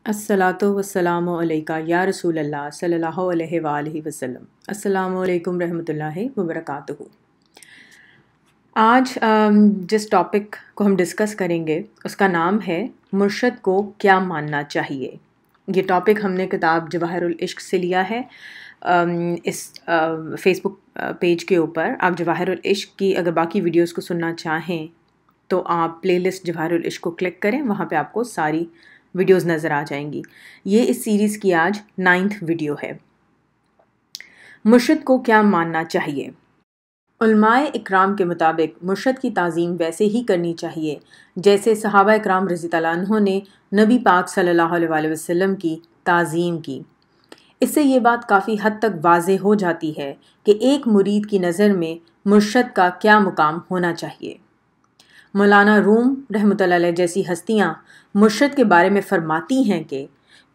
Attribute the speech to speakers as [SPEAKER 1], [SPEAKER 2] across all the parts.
[SPEAKER 1] अस्सलातु वस्सलामु अलैका या रसूल अल्लाह सल्लल्लाहु अलैहि वालैहि वसल्लम। अस्सलामु अलैकुम रहमतुल्लाहि व बरकातुहू। आज जिस टॉपिक को हम डिस्कस करेंगे उसका नाम है मुर्शद को क्या मानना चाहिए। ये टॉपिक हमने किताब जवाहिरुल इश्क से लिया है। इस फेसबुक पेज के ऊपर आप जवाहिरुल इश्क की अगर बाकी वीडियोस को सुनना चाहें तो आप प्लेलिस्ट जवाहिरुल इश्क को क्लिक करें, वहाँ पे आपको सारी वीडियोस नज़र आ जाएंगी। ये इस सीरीज़ की आज 9th वीडियो है। मुर्शद को क्या मानना चाहिए। उलमाए इकराम के मुताबिक मुर्शद की ताज़ीम वैसे ही करनी चाहिए जैसे सहाबा इकराम रज़ी अल्लाह अन्हुम ने नबी पाक सल्लल्लाहु अलैहि वसल्लम की ताज़ीम की। इससे ये बात काफ़ी हद तक वाज़ेह हो जाती है कि एक मुरीद की नज़र में मुर्शद का क्या मुकाम होना चाहिए। मौलाना रूम रहमतुल्लाह अलैह जैसी हस्तियाँ मुर्शद के बारे में फरमाती हैं कि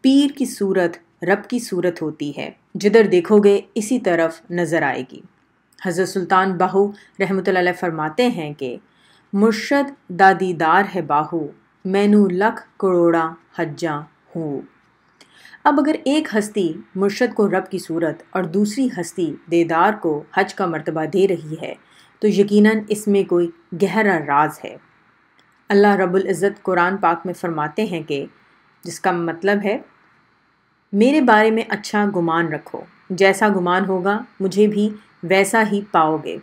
[SPEAKER 1] पीर की सूरत रब की सूरत होती है, जिधर देखोगे इसी तरफ नज़र आएगी। हज़रत सुल्तान बाहू रहमतुल्लाह अलैह फरमाते हैं कि मुर्शद दादीदार है बाहू, मैनू लख करोड़ा हज्जा हूँ। अब अगर एक हस्ती मुर्शद को रब की सूरत और दूसरी हस्ती देदार को हज का मर्तबा दे रही है तो यकीनन इसमें कोई गहरा राज है। अल्लाह रब्बुल इज़्ज़त कुरान पाक में फरमाते हैं कि जिसका मतलब है मेरे बारे में अच्छा गुमान रखो, जैसा गुमान होगा मुझे भी वैसा ही पाओगे।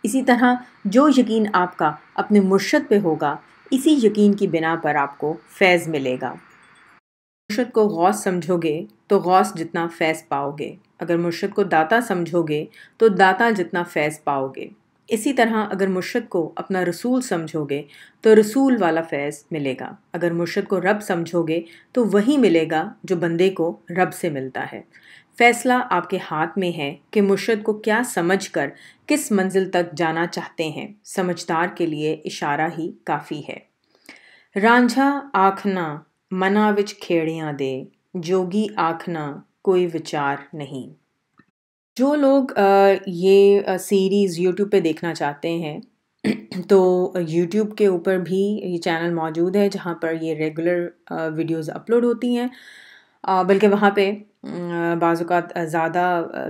[SPEAKER 1] इसी तरह जो यकीन आपका अपने मुर्शद पे होगा इसी यकीन की बिना पर आपको फैज़ मिलेगा। मुर्शद को गौस समझोगे तो गौस जितना फैज़ पाओगे, अगर मुर्शद को दाता समझोगे तो दाता जितना फैज़ पाओगे। इसी तरह अगर मुर्शद को अपना रसूल समझोगे तो रसूल वाला फैज़ मिलेगा। अगर मुर्शद को रब समझोगे तो वही मिलेगा जो बंदे को रब से मिलता है। फ़ैसला आपके हाथ में है कि मुर्शद को क्या समझकर किस मंजिल तक जाना चाहते हैं। समझदार के लिए इशारा ही काफ़ी है। रांझा आखना मना विच खेड़ियां दे, जोगी आखना कोई विचार नहीं। जो लोग ये सीरीज़ यूट्यूब पे देखना चाहते हैं तो यूट्यूब के ऊपर भी ये चैनल मौजूद है जहाँ पर ये रेगुलर वीडियोस अपलोड होती हैं, बल्कि वहाँ पे बाज़ औक़ात ज़्यादा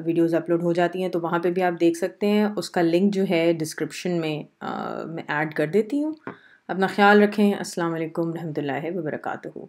[SPEAKER 1] वीडियोस अपलोड हो जाती हैं, तो वहाँ पे भी आप देख सकते हैं। उसका लिंक जो है डिस्क्रिप्शन में मैं ऐड कर देती हूँ। अपना ख्याल रखें। अस्सलाम वालेकुम रहमतुल्लाहि व बरकातुहू।